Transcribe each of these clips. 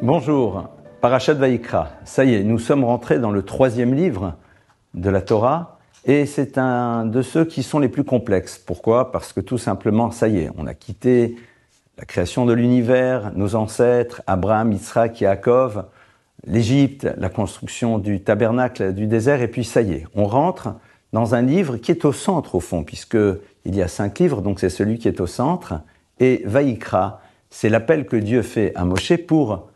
Bonjour, Parashat Vayikra. Ça y est, nous sommes rentrés dans le 3e livre de la Torah et c'est un de ceux qui sont les plus complexes. Pourquoi ? Parce que tout simplement, ça y est, on a quitté la création de l'univers, nos ancêtres, Abraham, Yitzhak, Yaakov, l'Égypte, la construction du tabernacle, du désert, et puis ça y est, on rentre dans un livre qui est au centre au fond, puisqu'il y a 5 livres, donc c'est celui qui est au centre, et Vayikra, c'est l'appel que Dieu fait à Moshe pour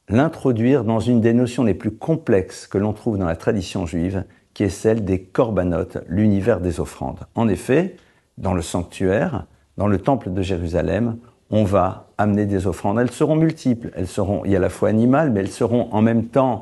l'introduire dans une des notions les plus complexes que l'on trouve dans la tradition juive, qui est celle des korbanot, l'univers des offrandes. En effet, dans le sanctuaire, dans le temple de Jérusalem, on va amener des offrandes. Elles seront multiples, elles seront, il y a à la fois animales, mais elles seront en même temps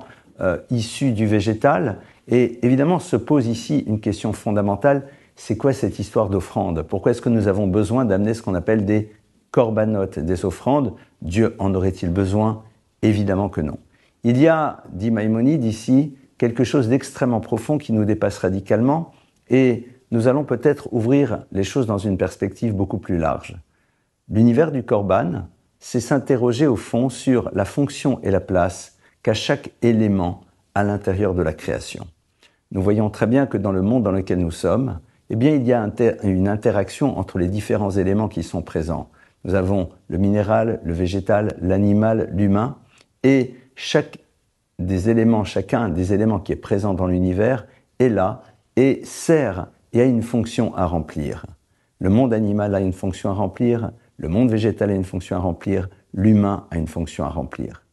issues du végétal. Et évidemment, se pose ici une question fondamentale, c'est quoi cette histoire d'offrande ? Pourquoi est-ce que nous avons besoin d'amener ce qu'on appelle des korbanot, des offrandes ? Dieu en aurait-il besoin ? Évidemment que non. Il y a, dit Maïmonide ici, quelque chose d'extrêmement profond qui nous dépasse radicalement et nous allons peut-être ouvrir les choses dans une perspective beaucoup plus large. L'univers du korban, c'est s'interroger au fond sur la fonction et la place qu'a chaque élément à l'intérieur de la création. Nous voyons très bien que dans le monde dans lequel nous sommes, eh bien, il y a une interaction entre les différents éléments qui sont présents. Nous avons le minéral, le végétal, l'animal, l'humain, et chacun des éléments qui est présent dans l'univers est là et sert et a une fonction à remplir. Le monde animal a une fonction à remplir, le monde végétal a une fonction à remplir, l'humain a une fonction à remplir.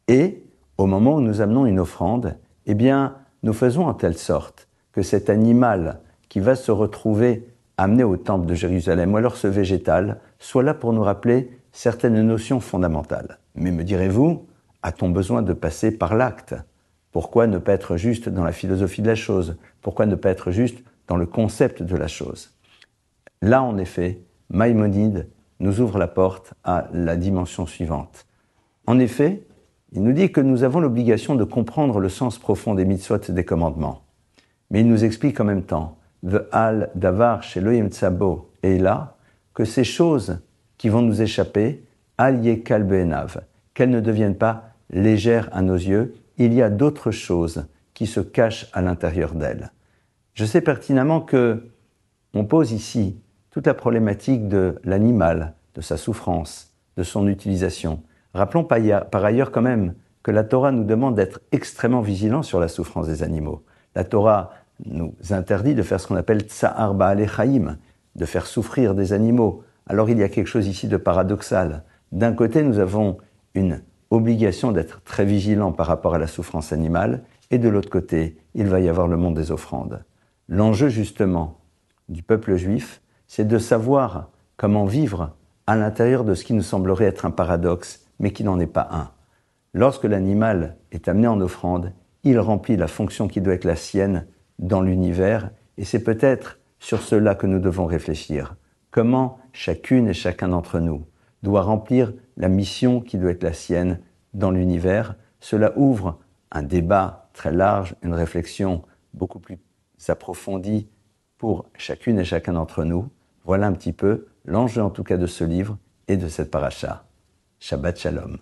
Et au moment où nous amenons une offrande, eh bien, nous faisons en telle sorte que cet animal qui va se retrouver amené au temple de Jérusalem, ou alors ce végétal, soit là pour nous rappeler certaines notions fondamentales. Mais me direz-vous, a-t-on besoin de passer par l'acte ? Pourquoi ne pas être juste dans la philosophie de la chose ? Pourquoi ne pas être juste dans le concept de la chose ? Là, en effet, Maïmonide nous ouvre la porte à la dimension suivante. En effet, il nous dit que nous avons l'obligation de comprendre le sens profond des mitzvot et des commandements. Mais il nous explique en même temps, Ve'al davar sheloim tsabo, et là, que ces choses qui vont nous échapper, al yekal be'enav, qu'elles ne deviennent pas légères à nos yeux, il y a d'autres choses qui se cachent à l'intérieur d'elles. Je sais pertinemment que on pose ici toute la problématique de l'animal, de sa souffrance, de son utilisation. Rappelons par ailleurs quand même que la Torah nous demande d'être extrêmement vigilants sur la souffrance des animaux. La Torah nous interdit de faire ce qu'on appelle tsa'ar ba'alei chaim, de faire souffrir des animaux. Alors il y a quelque chose ici de paradoxal. D'un côté, nous avons une obligation d'être très vigilant par rapport à la souffrance animale, et de l'autre côté, il va y avoir le monde des offrandes. L'enjeu justement du peuple juif, c'est de savoir comment vivre à l'intérieur de ce qui nous semblerait être un paradoxe, mais qui n'en est pas un. Lorsque l'animal est amené en offrande, il remplit la fonction qui doit être la sienne dans l'univers, et c'est peut-être sur cela que nous devons réfléchir. Comment chacune et chacun d'entre nous doit remplir la mission qui doit être la sienne dans l'univers. Cela ouvre un débat très large, une réflexion beaucoup plus approfondie pour chacune et chacun d'entre nous. Voilà un petit peu l'enjeu en tout cas de ce livre et de cette paracha. Shabbat Shalom.